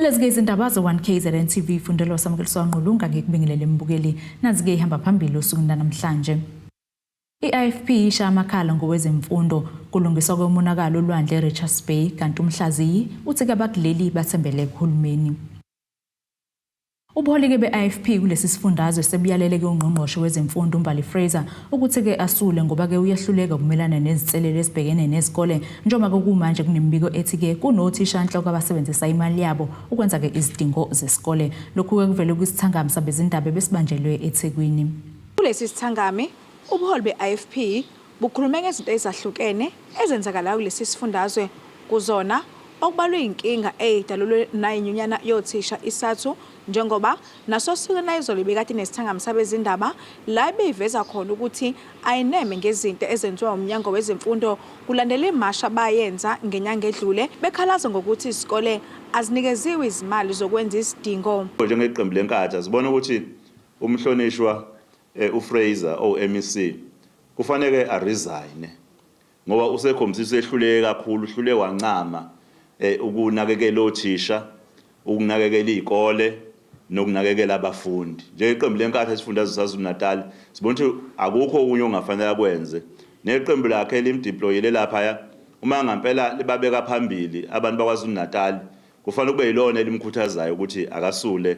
Lezike izindaba zo-1KZN TV fundelo samukeliswa Nqulunga ngikubingelele mbukeli nazike ihamba phambili usuku namhlanje. I-IFP Ishaya Amakhala Ngowezemfundo kulungiswa kwemonakalo Olwendle Erichards kanti umhlaziyi uthi abakuleli bathembele ekuhulumeni. Ubuholike be-IFP kulesi sifundazwe sebuyaleleke ungqongqoshe wezemfundo uMbali Fraser ukuthi ke asule ngoba ke uyahluleka ukumelana nezinselelo ezibhekene nezikole njengoba kumanje kunembiko ethi ke kunothisha inhloko abasebenzisa imali yabo ukwenza ke izidingo zesikole. Lokhu ke kuvele kwisithangami sabezindaba besibanjelwe eThekwini. Kulesi sithangami ubuholi be-IFP bukhulume ngezinto ezahlukene ezenzakalayo kulesi sifundazwe kuzona okubalwe inkinga eyidalulwe nayinyunyana yothisha isathu njengoba naso sukena izolo bekade nesithangami sabezindaba la beyiveza khona ukuthi ayineme ngezinto ezenziwa uMnyango Wezemfundo kulandela imasha bayenza ngenyanga edlule bekhalaza ngokuthi isikole azinikeziwe izimali zokwenza isidingo. Njengeqembu lenkatha sibona ukuthi umhlonishwa uFraser MEC kufanele aresign ngoba usekhombisa ehluleke kakhulu, uhlule wancama ukunakekela othisha, ukunakekela izikole nokunakekela abafundi. Njengeqembu lenkatha esifundazwe saZulu-Natal sibona ukuthi akukho okunye ongafanele akwenze. Neqembu lakhe limdeployele lapha uma ngampela libabeka phambili abantu bakwaZulu-Natal kufanele kube yilona elimkhuthazayo ukuthi akasule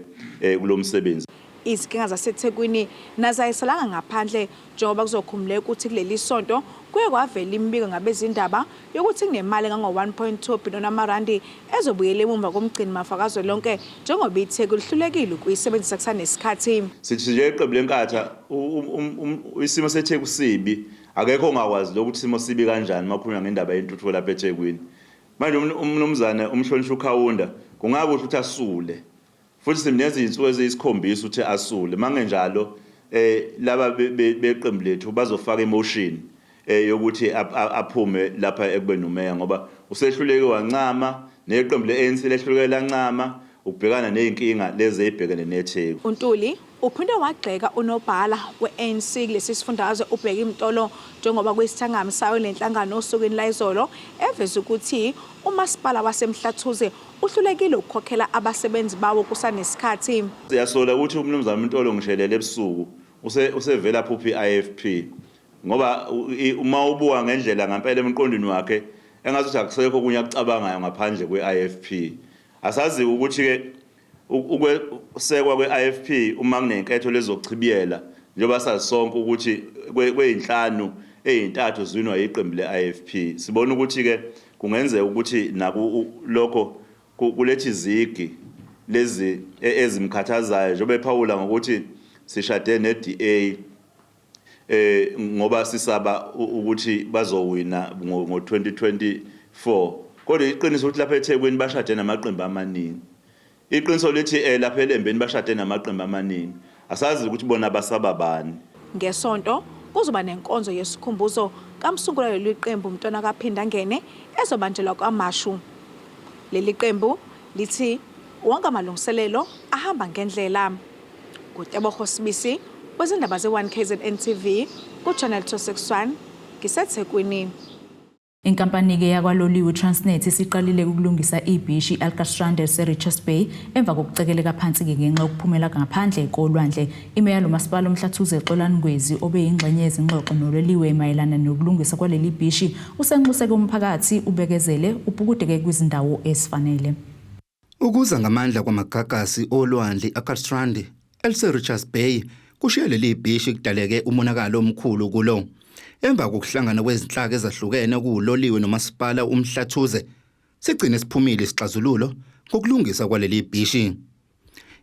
kulomsebenzi. Izinkinga zaseThekwini nazayisalanga ngaphandle njengoba kuzokhumuleka ukuthi kuleli sonto kuye kwavela imbiko ngabezindaba yokuthi kunemali engango-1.2 billion amarandi ezobuyela emumva komgcini mafakazo lonke njengoba iThekwini lihlulekile ukuyisebenzisa kusanesikhathi. Sithi nje iqembu lenkatha isimo seThekwini sibi, akekho ongakwazi ukuthi isimo sibi kanjani makhulunywa ngendaba yentuthuko lapha eThekwini. Manje umnumzane umhlonishwa uKhawunda kungabe ukuthi asule futhi simneza izinsuku eziyisikhombisa ukuthi asule. Mangenjalo laba beqembu lethu bazofaka emotion yokuthi aphume lapha ekubeni umeya ngoba usehluleke wancama neqembu le-ANC lehluleke lancama ukubhekana nezinkinga lezi ezibhekene neThekwini. uNtuli uphinde wagxeka unobhala we-ANC kulesi sifundazwe ubheka imtolo njengoba kwisithangami sayo lenhlangano osukwini layizolo eveza ukuthi umasipala waseMhlathuze uhlulekile ukukhokhela abasebenzi bawo kusanesikhathi. Siyasola ukuthi umnumzane uMntolo ngishelele ebusuku usevela phuphi i-IFP ngoba uma ubuka ngendlela ngempela emqondweni wakhe engazuthi akusekho okunye akucabangayo ngaphandle kwe-IFP. Asazi ukuthi ke ukusekwa kwe-IFP uma kunenketho lezokuchibiyela njengoba sazi sonke ukuthi kweyinhlanu eyintathu zinwa yiqembu le-IFP. Sibona ukuthi ke kungenzeka ukuthi naku lokho kulethi izigi lezi ezimkhathazayo njengoba ephawula ngokuthi sishade ne-DA ngoba sisaba ukuthi bazowina ngo-2024. Kodwa iqiniso ukuthi lapha eThekwini bashade namaqembu amaningi. Iqiniso lithi lapha eLembeni bashade namaqembu amaningi. Asazi ukuthi bona basaba bani. Ngesonto kuzoba nenkonzo yesikhumbuzo kamsungulelo leqembu umntwana kaphinda ngene ezobanjelwa kwaMashu. Leli qembu lithi wonke amalungiselelo ahamba ngendlela. Kuteboho Sibisi kwezindaba ze-1KZN TV ku-Channel 261 ngiseThekwini. Inkampani ke yakwaloliwe Transnet isiqalile ukulungisa ibhishi Erichards Erichards emva kokucekeleka phansi ke ngenxa yokuphumela ngaphandle kolwandle. Imeya lomasipala uMhlathuze Kulungiswa obeyingxenye yezingxoxo nololiwe mayelana nokulungisa kwaleli bhishi usenxuseke umphakathi ubekezele ubhukudeke kwizindawo ezifanele. Ukuza ngamandla kwamagagasi olwandle Erichards Erichards kushiya leli bhishi kudaleke umonakalo omkhulu kulo. Emva kokuhlangana kwezinhlaka ezahlukene kuloliwe nomasipala uMhlathuze sigcine siphumile isixazululo ngokulungisa kwaleli bhishi.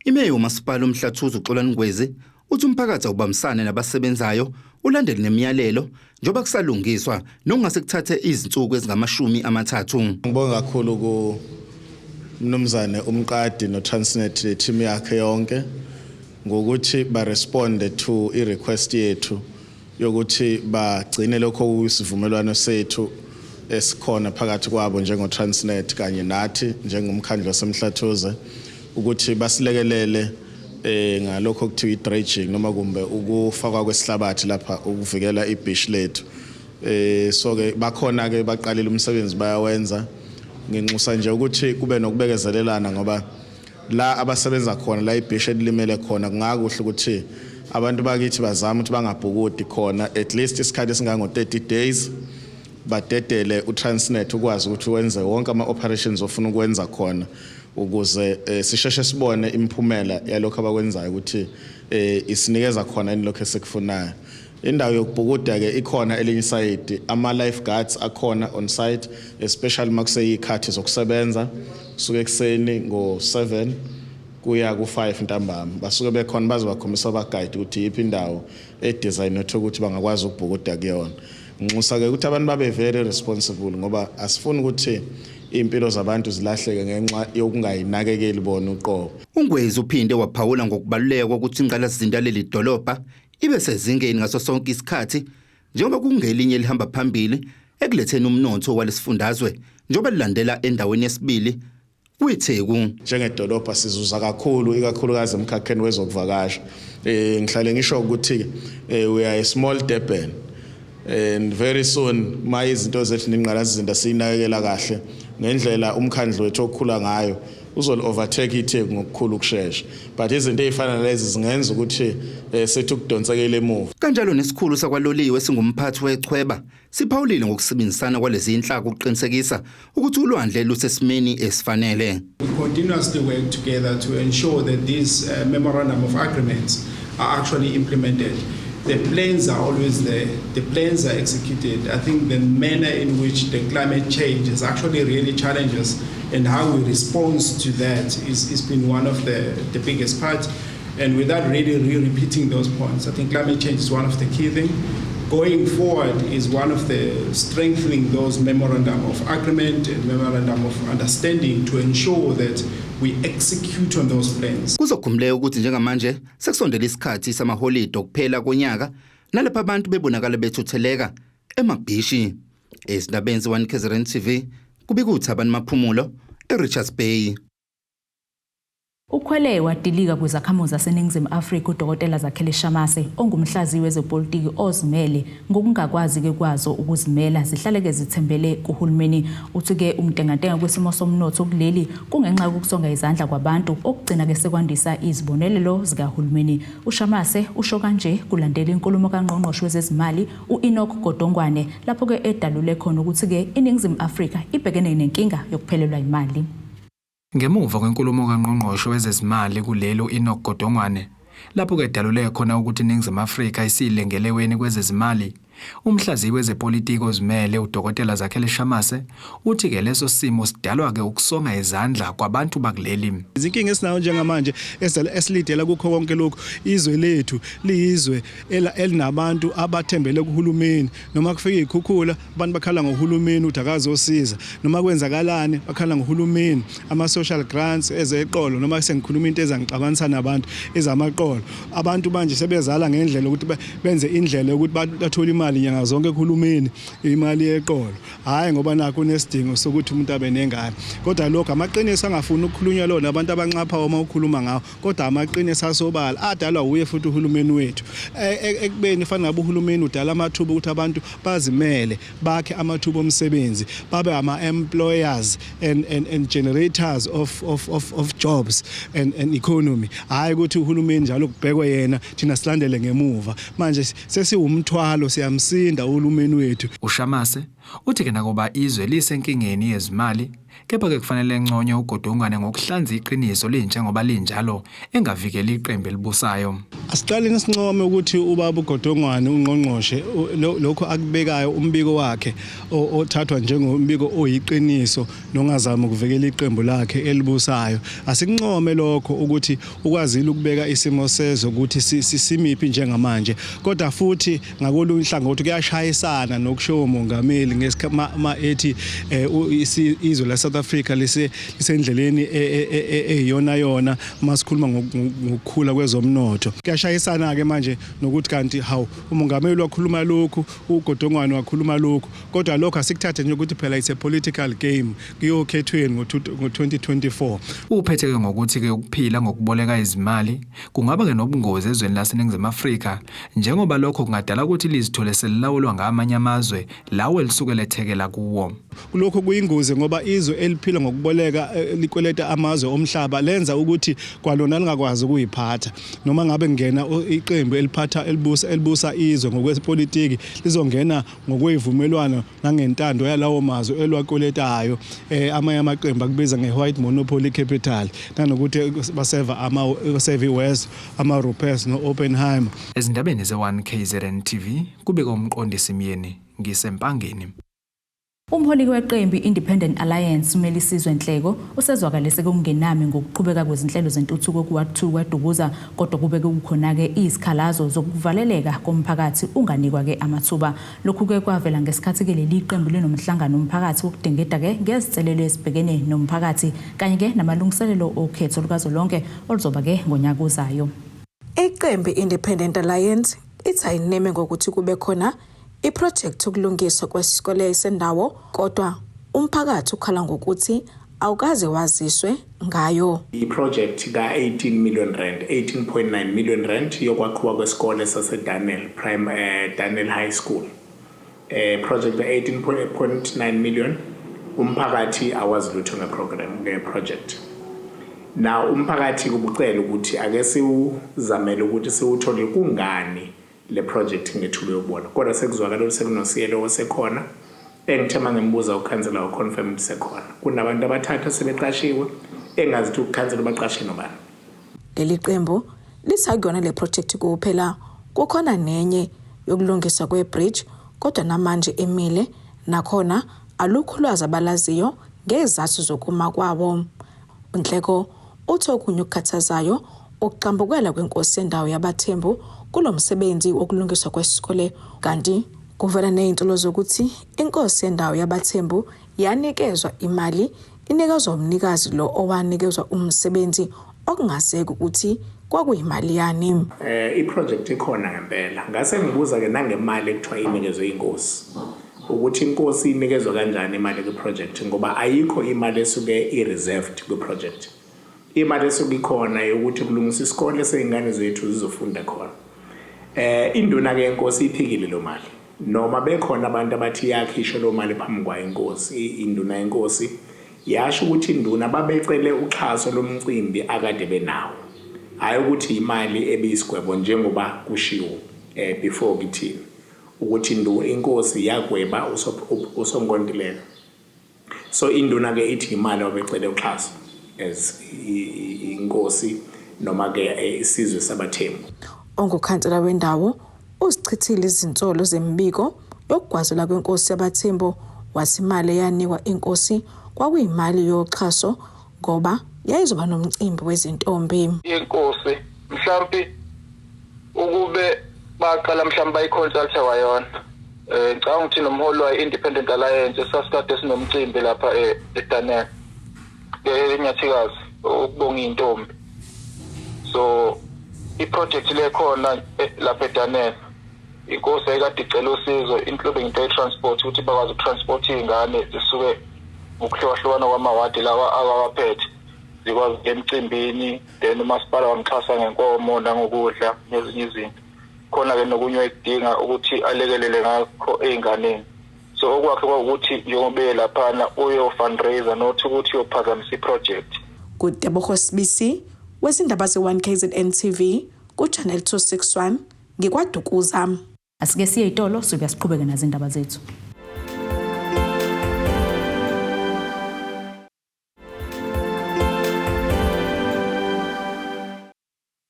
Imeya umasipala uMhlathuze Kulungiswa uthi umphakathi ubambisane nabasebenzayo ulandele nemiyalelo njengoba kusalungiswa nokungase kuthathe izinsuku ezingama-30. Ngibonga kakhulu ku mnumzane umqadi noTransnet team yakhe yonke ngokuthi ba respond to i-request yethu yokuthi bagcine lokho kusivumelwano sethu esikhona phakathi kwabo njengoTransnet kanye nathi njengomkhandlu waseMhlathuze ukuthi basilekelele ngalokho kuthiwa i-dredging noma kumbe ukufakwa kwesihlabathi lapha ukuvikela ibhishi lethu. So ke bakhona ke baqalile umsebenzi bayawenza nginxusa nje ukuthi kube nokubekezelelana ngoba la abasebenza khona la ibhishi elimele khona kungakuhle ukuthi abantu bakithi bazama ukuthi bangabhukudi khona at least isikhathi esingango 30 days badedele uTransnet ukwazi ukuthi wenze wonke ama-operations ofuna ukwenza khona ukuze sisheshe sibone imiphumela yalokho abakwenzayo ukuthi isinikeza khona inilokho esikufunayo. Indawo yokubhukuda ke ikhona elinye side ama-lifeguards akhona on site especially makuseyikhathi zokusebenza kusuke ekseni ngo-7 kuya ku-5 ntambama basuke bekhona bazobakhombisa abaguide ukuthi yiphi indawo edesigned ukuthi bangakwazi ukubhukuda kuyona. Nxusa-ke ukuthi abantu babe very responsible ngoba asifuni ukuthi impilo zabantu zilahleke ngenxa yokungayinakekeli bona uqobo. uNgwezi uphinde waphawula ngokubaluleka kokuthi ingqalasizinda leli dolobha ibe sezingeni ngaso sonke isikhathi njengoba kungelinye elihamba phambili ekuletheni umnotho walesifundazwe njengoba lilandela endaweni yesibili kwiTheku. Njengedolobha sizuza kakhulu ikakhulukazi emkhakheni wezokuvakasha. Ngihlale ngisho ukuthi we are a small Durban and very soon ma izinto zethu ningqalasizinda siyinakekela kahle ngendlela umkhandlo wethu okhula ngayo uzol overtake iTheku ngokukhulu ukusheshsha but izinto ezifana lezi zingenza ukuthi sethu kudonsekele emuva. Kanjalo nesikhulu sakwaloliwe singumphathi wechweba siphawulile ngokusebenzisana kwalezi inhlaka ukuqinisekisa ukuthi ulwandle lusesimeni esifanele. We continuously work together to ensure that these memorandum of agreements are actually implemented. The plans are always there, the plans are executed. I think the manner in which the climate change is actually really challenges and how we respond to that is been one of the biggest parts. And without really repeating those points, I think climate change is one of the key things. Going forward is one of the strengthening those memorandum of agreement and memorandum of understanding to ensure that we execute on those plans. Kuzokhumuleka ukuthi njengamanje sekusondela isikhathi samaholide okuphela konyaka nalapha abantu bebonakala bethutheleka emabhishi. Ezindabeni ze-1 TV kubika uThabani Maphumulo eRichards Bay. Ukhwele wadilika kwizakhamuzi zaseNingizimu Afrika uDokotela Zakhele Shamase ongumhlaziyi wezepolitiki ozimele ngokungakwazi-ke kwazo ukuzimela zihlaleke zithembele kuhulumeni. Uthi-ke umtengantenga kwesimo somnotho kuleli kungenxa yokusonga izandla kwabantu okugcina-ke sekwandisa izibonelelo zikahulumeni. UShamase usho kanje kulandela inkulumo kaNgqongqoshe wezezimali u-Enoch Godongwane lapho-ke edalule khona ukuthi-ke iNingizimu Afrika ibhekene nenkinga yokuphelelwa imali. Ngemuva kwenkulumo kaNgqongqoshe wezezimali kulelo Enoch Godongwane lapho kedalule khona ukuthi iNingizimu Afrika isilengeleweni kwezezimali, umhlaziyi wezepolitiki ozimele uDokotela Zakhele Shamase uthi ke leso simo sidalwa ke ukusonga izandla kwabantu bakuleli. Izinkinga esinayo njengamanje esilidela kukho konke lokho izwe lethu liyizwe elinabantu abathembele kuhulumeni noma kufika ikhukhula abantu bakhala ngohulumeni uthi akazosiza noma kwenzakalane bakhala ngohulumeni ama social grants ezeqolo noma sengikhuluma into ezangixabanisa nabantu ezamaqolo abantu manje sebezala ngendlela ukuthi benze indlela ukuthi bathole imali nyanga zonke kuhulumeni imali yeqolo hayi ngoba nakho unesidingo sokuthi umuntu abe nengane kodwa lokho amaqiniso angafuni ukukhulunywa lona abantu abanxapha uma ukhuluma ngawo kodwa amaqiniso asobala adalwa uye futhi uhulumeni wethu ekubeni fanele ngabe uhulumeni udala amathuba ukuthi abantu bazimele bakhe amathuba omsebenzi babe ama-employers and generators of jobs and economy hayi ukuthi uhulumeni njalo kubhekwe yena thina silandele ngemuva manje sesiwumthwalo siyamsinda uhulumeni wethu. UShamase uthi ke nakuba izwe lisenkingeni yezimali kepha-ke kufanele enconywe uGodongwane ngokuhlanza iqiniso lintsha ngoba linjalo engavikeli iqembu elibusayo. Asiqaleni sincome ukuthi ubaba uGodongwane ungqongqoshe lokho akubekayo umbiko wakhe othathwa njengombiko oyiqiniso nongazama ukuvikela iqembu lakhe elibusayo. Asikuncome lokho ukuthi ukwazile ukubeka isimo sezwe ukuthi simiphi njengamanje kodwa futhi ngakolunye ihlangothi kuyashayisana nokusho umongameli ngesikhathi ethi izwe la South Africa lisendleleni eyona masikhuluma ngokukhula kwezomnotho. Kuyashayisana ke manje nokuthi kanti hawu umongameli wakhuluma lokhu uGodongwane wakhuluma lokhu kodwa lokho asikuthathe nje ukuthi phela it's a political game kuyokhethweni ngo2024. Uphethe ke ngokuthi ke ukuphila ngokuboleka izimali kungaba ke nobungozi ezweni laseNingizimu Afrika njengoba lokho kungadala ukuthi lizithole selilawulwa ngamanye amazwe lawo elisuke lethekela kuwo. Lokho kuyingozi ngoba izwe izwe eliphila ngokuboleka likweleta amazwe omhlaba lenza ukuthi kwalona lingakwazi ukuyiphatha noma ngabe ngena iqembu eliphatha elibusa izwe ngokwepolitiki lizongena ngokwevumelwano nangentando yalawo mazwe elwakweletayo amanye amaqembu akubiza nge-white monopoly capital nanokuthi baseva save West ama-Rupes no-Oppenheimer. Ezindabeni ze-1KZN TV kubeka umqondisi Myeni ngisempangeni. Umholi weqembu Independent Alliance uMelisizwe Nhleko usezwakalise kungenami ngokuqhubeka kwezinhlelo zentuthuko ku-Ward 2 kwaDukuza kodwa kubeke kukhona-ke izikhalazo zokuvaleleka komphakathi unganikwa-ke amathuba. Lokhu-ke kwavela ngesikhathi-ke leli qembu linomhlangano umphakathi wokudengeda-ke ngezinselelo ezibhekene nomphakathi kanye-ke namalungiselelo okhetho lukazwelonke oluzoba-ke ngonyaka ozayo. Iqembu Independent Alliance ithi ayineme ngokuthi kube khona iprojekthi yokulungiswa kwesikole esendawo kodwa umphakathi ukhala ngokuthi awukaze waziswe ngayo. Iprojekthi ka-18 million rand, 18.9 million rand yokwakhiwa kwesikole saseDaniel Daniel High School. Project ka-18.9 million umphakathi awazi lutho ngeproject. Now umphakathi kubucela ukuthi ake siwuzamele ukuthi siwuthole kungani le project ngethulo yobona kodwa sekuzwakala sekunosiyelo osekhona engithema ngembuza ukhansela uconfirm sekhona kunabantu abathatha sebeqashiwe engazithi ukhansela baqashe nobani. Leli qembu lisakuyona le project kuphela kukhona nenye yokulungiswa kwebridge kodwa namanje emile nakhona alukho ulwazi abalaziyo ngezathu zokuma kwabo. Nhleko uthi okunye ukukhathazayo ukuqambukela kwenkosi yendawo yabaThembu kulomsebenzi wokulungiswa kwesikole kanti kuvela nezintulo zokuthi inkosi yendawo yabaThembu yanikezwa imali inikezwa umnikazi lo owanikezwa umsebenzi okungazeki ukuthi kwakuyimali yani. Iproject ikhona ngempela ngase ngibuza ke nangemali ekuthiwa inikezwe inkosi ukuthi inkosi inikezwa kanjani imali kwiproject ngoba ayikho imali esuke i-reserved kwiproject. Imali esuke ikhona yokuthi kulungisa isikole sezingane zethu zizofunda khona. Induna ke inkosi iphikile lo mali noma bekhona abantu abathi yakhisho lo mali phambi kwa inkosi induna inkosi yasho ukuthi induna babecele uxhaso lomcimbi akade benawo hayi ukuthi imali ebiyisigwebo njengoba kushiwo before kithini ukuthi inkosi yagweba usonkontileka. So induna ke ithi imali babecele uxhaso as inkosi noma ke isizwe sabaThembu. Ongukhansela wendawo uzichithile izinsolo zembiko yokugwazela kwenkosi yabaThembu wathi imali eyanikwa inkosi kwakuyimali yoxhaso ngoba yayizoba nomcimbi wezintombi. Inkosi mhlambi ukube baqala mhlambi bayiconsulta wayona ngicabanga ukuthi nomholi wa-Independent Alliance sasikade sinomcimbi lapha eDaniel eNyathikazi ukubonga intombi. So iproject lekhona lapha eDaniel inkosi ayikade icela usizo including into transport ukuthi bakwazi ukutransport izingane zisuke ukuhlowahlukana kwamawadi lawa abawaphethe zikwazi emcimbini then umasipala wamxhasa ngenkomo nangokudla nezinye izinto khona ke nokunye ekudinga ukuthi alekelele ngakho einganeni. So okwakhe ukuthi njengobe laphana uyo fundraiser nothi ukuthi uyophazamisa iproject. Kudeboho Sibisi wezindaba ze-1KZN TV ku-Channel 261 ngikwaDukuza. Asike siye itolo sobe siqhubeke nazindaba zethu.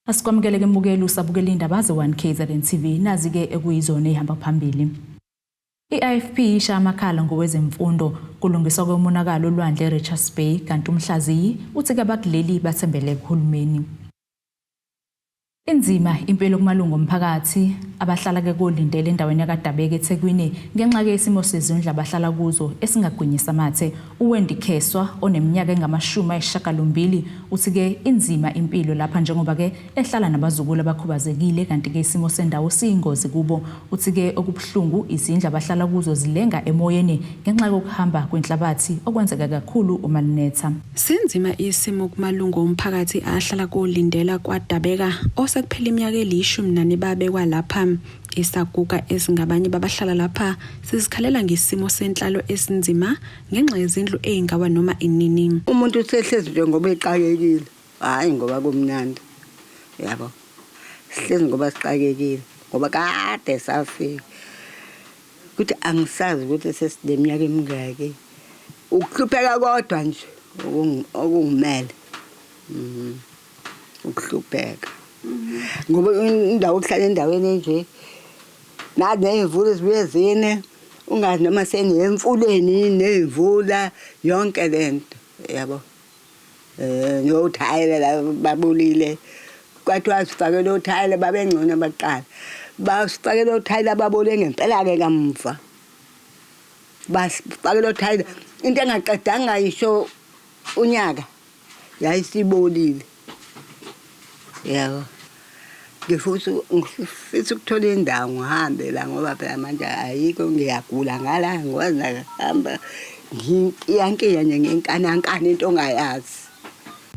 Asikwamukele mbukeli usabukela indaba ze-1KZN TV nazi-ke ekuyizona ehamba phambili. I-IFP Ishaya Amakhala Ngowezemfundo kulungiswa kwemonakalo Olwendle Erichards kanti umhlaziyi uthi abakuleli bathembele kuhulumeni. Inzima impilo kumalungu omphakathi abahlala ke kolindele endaweni yakadabeke eThekwini ngenxa ke isimo sezindlu abahlala kuzo esingagwinyisa amathe. Uwendikeswa oneminyaka engama-80 uthi ke inzima impilo lapha njengoba ke ehlala nabazukulu abakhubazekile kanti ke isimo sendawo siyingozi kubo. Uthi ke okubuhlungu izindlu abahlala kuzo zilenga emoyeni ngenxa yokuhamba kwenhlabathi okwenzeka kakhulu uma linetha. Sinzima isimo kumalungu omphakathi ahlala kolindela kwadabeka osekuphela iminyaka 14 babekwa lapha Isaguga ezingabanye babahlala lapha sizikhalela ngesimo senhlalo esinzima ngenxa yezindlu eingawa noma inini. Umuntu usehlezi nje ngoba eqakekile, hayi ngoba kumnandi. Yabo. Sihlezi ngoba siqakekile, ngoba kade safika. Kuthi angisazi ukuthi sesideminyaka emingaki. Ukuhlupheka kodwa nje okungimele. Ukuhlupheka. Ngoba indawo okuhlala endaweni enje nathi nezimvula ezibuye zine ungazi noma seniyemfuleni nezimvula yonke lento yabo nothayile la babulile kwathiwa sifakele othayile babengcono baqala basifakele othayile ababole ngempela ke kamva basifakele othayile into engaqedanga yisho unyaka yayisibolile yabo. Ngifisa ukuthola indawo ngihambe la ngoba phela manje ayikho ngiyagula ngala ngikwazi nahamba ngiyankiya nje ngenkanankana into ongayazi.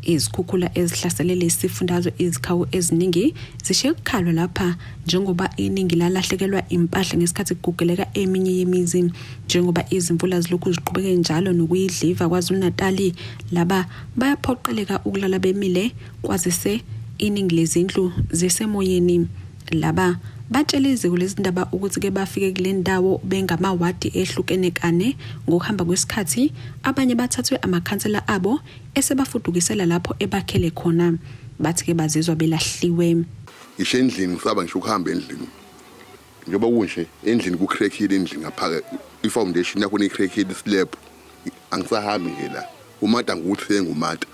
Izikhukhula ezihlaselele isifundazwe izikhawu eziningi zishiye ukukhalwa lapha njengoba iningi lalahlekelwa impahla ngesikhathi kugugeleka eminye yemizi njengoba izimvula zilokhu ziqhubeke njalo nokuyidliva kwaZulu-Natal laba bayaphoqeleka ukulala bemile kwazise iningi lezindlu zisemoyeni. Laba batshela iziko lezindaba ukuthi ke bafike kule ndawo bengamawadi ehlukene kane ngokuhamba kwesikhathi abanye bathathwe amakhansela abo esebafudukisela lapho ebakhele khona bathi ke bazizwa belahliwe. Ishe endlini ngisaba ngisho ukuhamba endlini njengoba kunje endlini kucrackile endlini ngaphaka ifoundation yakho necrackile slab angisahambi ke la umata nguthenga umata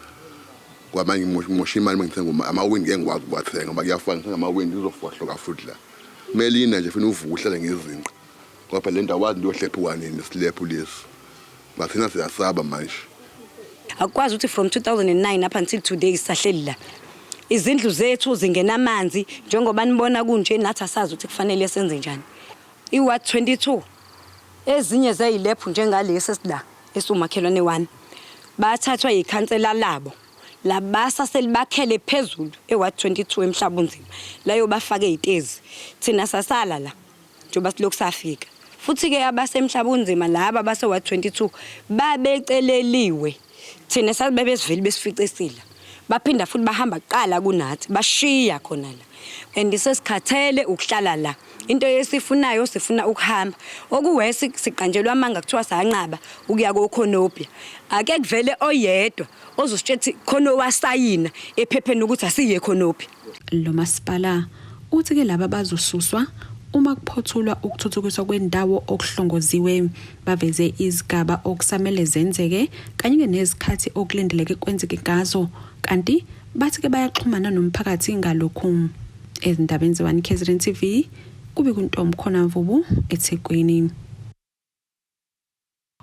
kwamanye ngimosha imali mangithenga amawindi engikwazi ukuwathenga ngoba kuyafana ngithenga amawindi izofohloka futhi la melina nje funa uvuka uhlala ngezinqa ngoba le nto awazi ndiyohlephuka nini silephu lesi bathina siyasaba manje. Akwazi ukuthi from 2009 up until today sisahleli la izindlu zethu zingena amanzi njengoba nibona kunje nathi asazi ukuthi kufanele senze njani. iWard 22 ezinye zeyilephu njengalesi esila esumakhelwane 1 bathathwa yikhansela labo labasa selibakhele phezulu eWard 22 eMhlabunzima layo bafake izitezi thina sasala la njengoba silokhu safika futhi ke abasemhlabunzima laba base Ward 22 babeceleliwe thina sabebesiveli besificesila baphinda futhi bahamba qala kunathi bashiya khona la and sesikhathele ukuhlala la into yesifunayo sifuna ukuhamba okuwesi siqanjelwa amanga kuthiwa sayanqaba ukuya koKhonopia ake kuvele oyedwa ozositshethi khono wasayina ephepheni ukuthi asiye Khonopia. Lo masipala uthi ke laba bazosuswa uma kuphothulwa ukuthuthukiswa kwendawo okuhlongoziwe baveze izigaba okusamele zenzeke kanye nezikhathi okulindeleke kwenzeke ngazo kanti bathi ke bayaxhumana nomphakathi ngalokhu. Ezindabeni ze-1 KZN TV kube kuntombi khona Mvubu eThekwini.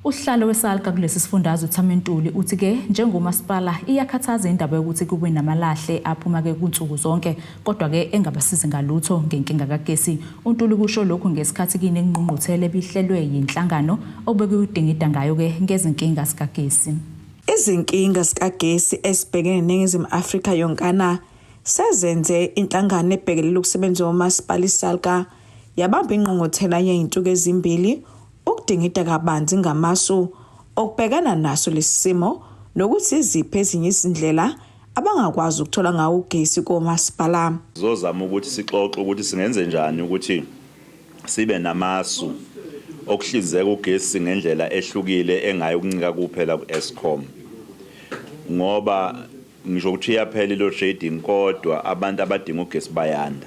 Uhlalo wesalka kulesi sifundazwe uThamentuli uthi ke njengomasipala iyakhathaza indaba yokuthi kube namalahle aphuma ke kunsuku zonke kodwa ke engabasizi ngalutho ngenkinga kagesi. uNtuli kusho lokho ngesikhathi kinengqungquthele ebihlelwe yinhlangano obeke udingida ngayo ke ngezinkinga zikagesi. Izinkinga zikagesi esibhekene neNingizimu Afrika yonkana sezenze inhlangano ebhekelela ukusebenza komasipala isalka yabamba ingqungquthela yeinsuku ezimbili ukudingida kabanzi ngamasu okubhekana naso lesimo nokuthi iziphi ezinye izindlela abangakwazi ukuthola ngawo ugesi komasipala. Zozama ukuthi sixoxe ukuthi singenze njani ukuthi sibe namasu okuhlinzeka ugesi ngendlela ehlukile engayi ukuncika kuphela ku-Eskom ngoba ngisho ukuthi iyaphela ilo shading kodwa abantu abadinga ugesi bayanda.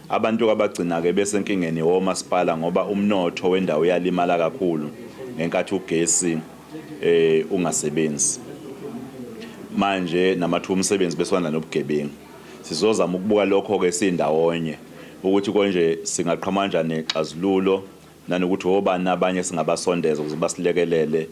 Abantu abagcina ke bese enkingeni womasipala ngoba umnotho wendawo uyalimala kakhulu ngenkathi ugesi ungasebenzi. Manje namathuba omsebenzi beswana nobugebengu. Sizozama ukubuka lokho ke sindawonye ukuthi konje singaqhama kanjani nexazululo nanokuthi obani abanye singabasondeza ukuze basilekelele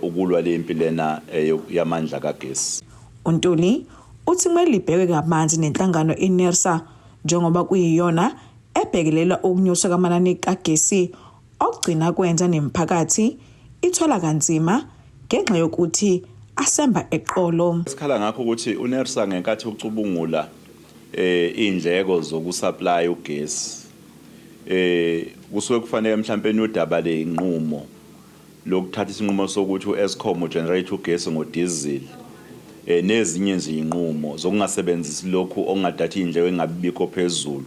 ukulwa lempi lena yamandla kagesi. uNtuli uthi kumele libheke kabanzi nenhlangano iNERSA njengoba kuyiyona ebhekelela ukunyuswa kwamanani kagesi okugcina kwenza nemphakathi ithola kanzima ngenxa yokuthi asemba eqolo. Sikhala ngakho ukuthi uNERSA ngenkathi ucubungula indleko zokusupply ugesi kusuke kufanele mhlawumbe udaba le inqumo lokuthatha isinqumo sokuthi uEskom ugenerate ugesi ngodiesel nezinye nje inqumo zokungasebenzisi lokhu ongadatha indleko engabibikho phezulu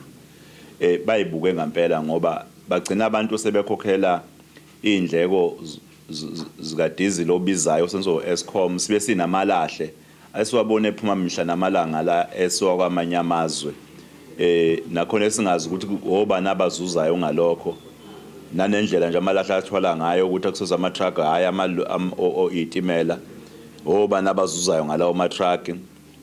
bayibuke ngempela ngoba bagcina abantu sebekhokhela indleko zika diesel obizayo senzo Eskom sibe sinamalahle asiwabone ephuma mihla namalanga la esiwa kwamanye amazwe nakhona singazi ukuthi obani abazuzayo ngalokho nanendlela nje amalahle athwala ngayo ukuthi akusoza ama truck haya itimela obani abazuzayo ngalawo ma truck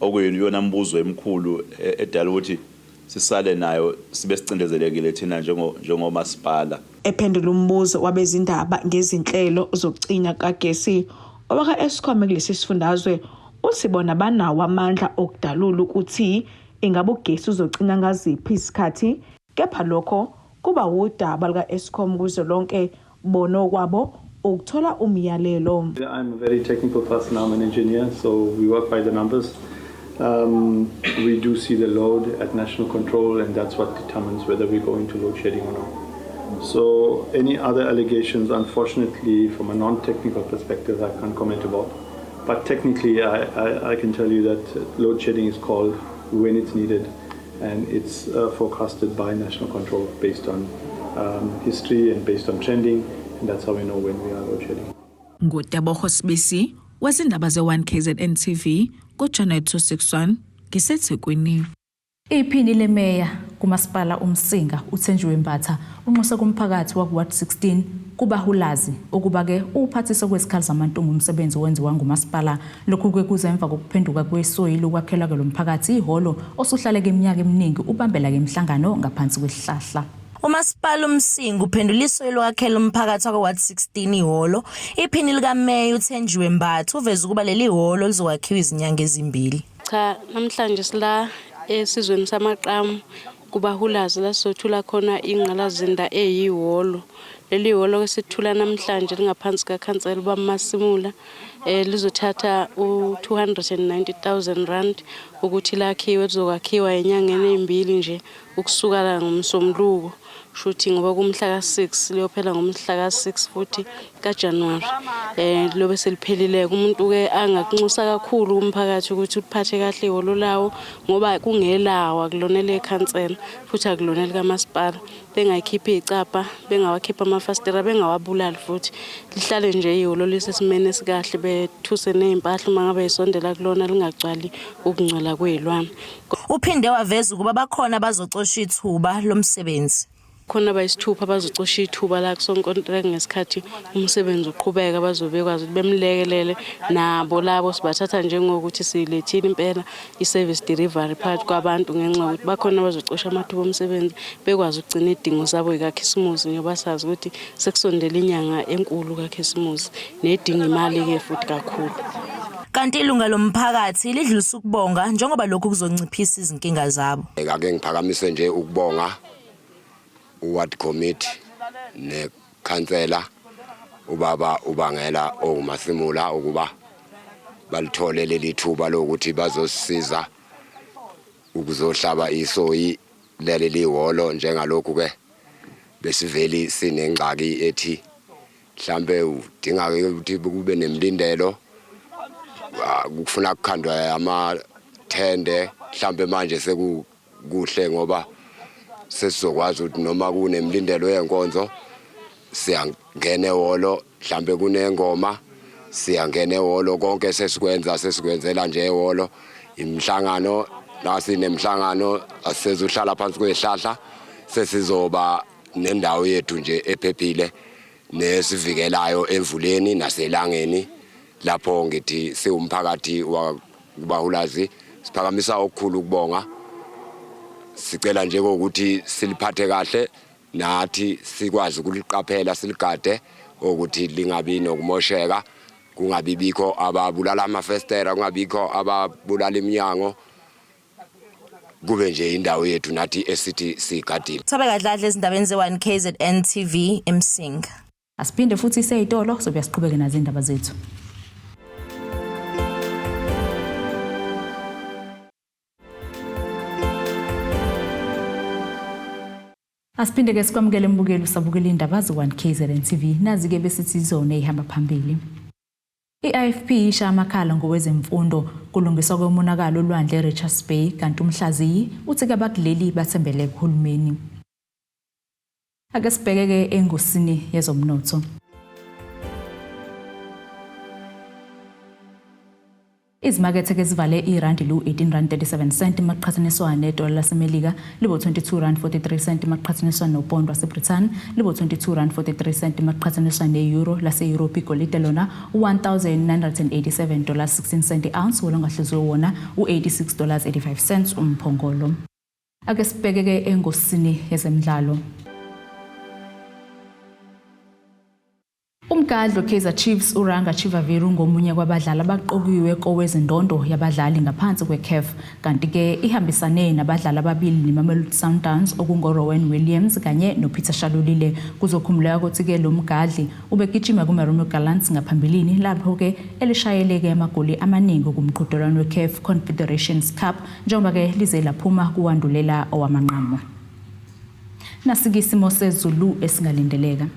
okuyiyona mbuzo emkhulu edala ukuthi sisale nayo sibe sicindezelekile thina njengomasipala. Ephendula umbuzo wabezindaba ngezinhlelo zokucinya kagesi obaka Eskom kulesi sifundazwe usibona banawo amandla okudalula ukuthi ingabe ugesi uzocina ngaziphi isikhathi kepha lokho kuba udaba lika Eskom kuze lonke bono kwabo ukuthola umyalelo. I'm a very technical person, I'm an engineer, so we work by the numbers. We do see the load at national control, and that's what determines whether we go into load shedding or not. So any other allegations, unfortunately, from a non-technical perspective, I can't comment about. But technically, I can tell you that load shedding is called when it's needed, and it's forecasted by national control based on history and based on trending, and that's how we know when we are load shedding. Ngotebogo Sibisi, wazindaba ze1KZN TV, kuJanet 261, ngiseThekwini. Iphini lemeya kumasipala umsinga uThenjiwe Mbatha unxuse kumphakathi wakuward 16 kubahulazi ukuba ke uphathisa kwesikhali zamantungu umsebenzi wenziwa ngumasipala lokhu ke kuza emva kokuphenduka kwesoyilo ukwakhelwa ke lomphakathi ihholo osuhlaleke iminyaka eminingi ubambela ke imhlangano ngaphansi kwehlahla. Umasipala umsinga uphenduliso lokwakhela umphakathi wakward 16 ihholo iphini lika Meya uThenjiwe Mbatha uveza ukuba leli ihholo lizokwakhiwa izinyanga ezimbili. Cha namhlanje sila esizweni samaqhamu kubahulazi la sothula khona ingqalazinda eyihholo leli ihholo esithula namhlanje lingaphansi kaKhansela baMasimula lizothatha u290,000 rand ukuthi lakhiwe lizokwakhiwa enyangeni ezimbili nje ukusuka ngomsombuluko shuthi ngoba kumhla ka6 liyophela ngomhla ka6 futhi kaJanuary lobe seliphelile umuntu ke angakunxusa kakhulu umphakathi ukuthi uphathe kahle ihholo lawo ngoba kungelawa kulonele eKhansela futhi akulonele kaMasipala bengayikhipha icapha bengawakhipha amafastera bengawabulali futhi lihlale nje ihholo lisesimene sikahle bethuse nezimpahla uma ngabe isondela kulona lingagcwali ukungcola kwezilwane. Uphinde waveza ukuba bakhona abazocosha ithuba lomsebenzi. Khona bayisithupha bazocosha ithuba la kusonkontileka ngesikhathi umsebenzi uqhubeka bazobekwazi ukuthi bemlekelele nabo labo sibathatha njengokuthi silethile impela iservice delivery part kwabantu ngenxa ukuthi bakhona bazocosha amathuba omsebenzi bekwazi ukugcina idingo zabo ikaKhisimusi njengoba sazi ukuthi sekusondela inyanga enkulu kaKhisimusi nedinga imali ke futhi kakhulu. Kanti ilunga lomphakathi lidlulisa ukubonga njengoba lokhu kuzonciphisa izinkinga zabo. Ake ngiphakamise nje ukubonga uward committee nekhansela ubaba ubangela oMasimula ukuba balithole leli thuba lokuthi bazosisiza ukuzohlaba isoyi leli ihholo njengalokhu ke besiveli sinengxaki ethi mhlambe udinga ukuthi kube nemlindelo kufuna ukukhandwa amathende mhlambe manje sekukuhle ngoba sesizokwazi ukuthi noma kunemlindelo yenkonzo siyangena ehholo mhlambe kunengoma siyangena ehholo konke sesikwenzela nje ehholo imhlangano nasinemhlangano asizohlala phansi kwehlahla sesizoba nendawo yethu nje ephephile nesivikelayo emvuleni naselangeni lapho ngithi siwumphakathi wabahulazi siphakamisa okukhulu ukubonga sicela nje ukuthi siliphathe kahle nathi sikwazi ukuliqaphela siligade ukuthi lingabi nokumosheka kungabi bikho ababulala amafestera kungabikho ababulala iminyango kube nje indawo yethu nathi esithi sigadile. Thobeka Dladla ezindabeni ze1KZN TV eMsinga. Asiphinde futhi iseyitolo sobuya siqhubeke nazo indaba zethu. Asiphinde ke sikwamukele mbukeli usabukela indaba ze-1KZN TV nazi ke besithi izona ehamba phambili. I-AFP Ishaya Amakhala Ngowezemfundo kulungiswa kwemonakalo Olwendle Erichards kanti umhlaziyi uthi ke abakuleli bathembele kuhulumeni. Ake sibheke ke engosini yezomnotho. Izimakethe ke zivale irandi lu-18.37 maqhathaniswa nedola laseMelika libo 22.43 maqhathaniswa nopondo waseBrithani libo 22.43 maqhathaniswa ne-euro lase-Europe igolide lona $1,987.16 ounce olongahluziwe wona u$86.85 umphongolo. Ake sibheke ke engosini yezemidlalo. Umgadlo Kaizer Chiefs Uranga Chivaviru ngomunye kwabadlali abaqokiwe kowezindondo yabadlali ngaphansi kweCAF kanti ke ihambisane nabadlali ababili neMamelodi Sundowns okungorowan Williams kanye noPeter Shalulile kuzokhumuleka ukuthi ke lo mgadli ubegijima kuMarumo Gallants ngaphambilini lapho ke elishayeleke amagoli amaningi kumqhudelwano weCAF Confederations Cup njengoba ke lize laphuma kuwandulela owamanqamu. Nasikisimo sezulu esingalindeleka.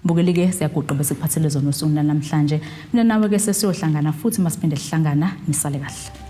Bukelike siyaguqa bese kuphathele zona usuku namhlanje mina nawe ke sesiyohlangana futhi masiphinde sihlangana nisale kahle.